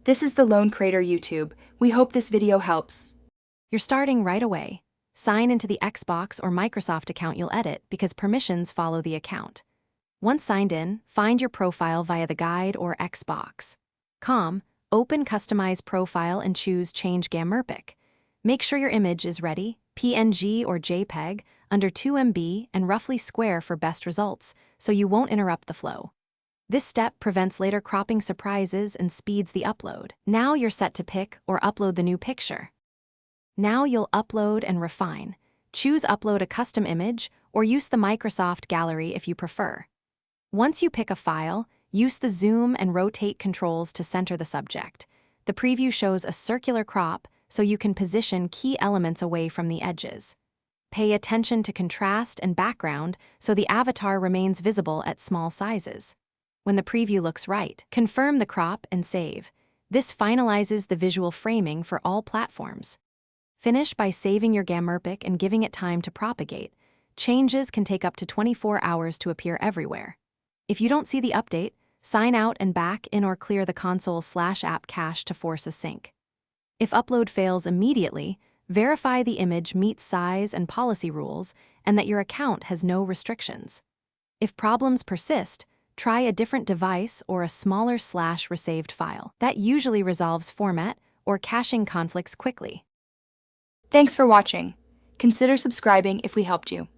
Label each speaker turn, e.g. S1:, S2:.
S1: This is the Lone Crater YouTube. We hope this video helps.
S2: You're starting right away. Sign into the Xbox or Microsoft account you'll edit because permissions follow the account. Once signed in, find your profile via the guide or Xbox.com, open Customize Profile and choose Change Gamurpic. Make sure your image is ready, PNG or JPEG, under 2 MB and roughly square for best results, so you won't interrupt the flow. This step prevents later cropping surprises and speeds the upload. Now you're set to pick or upload the new picture. Now you'll upload and refine. Choose Upload a custom image or use the Microsoft Gallery if you prefer. Once you pick a file, use the zoom and rotate controls to center the subject. The preview shows a circular crop so you can position key elements away from the edges. Pay attention to contrast and background so the avatar remains visible at small sizes. When the preview looks right, confirm the crop and save. This finalizes the visual framing for all platforms. Finish by saving your Gamurpic and giving it time to propagate. Changes can take up to 24 hours to appear everywhere. If you don't see the update, sign out and back in or clear the console/app cache to force a sync. If upload fails immediately, verify the image meets size and policy rules and that your account has no restrictions. If problems persist, try a different device or a smaller /resaved file. That usually resolves format or caching conflicts quickly.
S1: Thanks for watching. Consider subscribing if we helped you.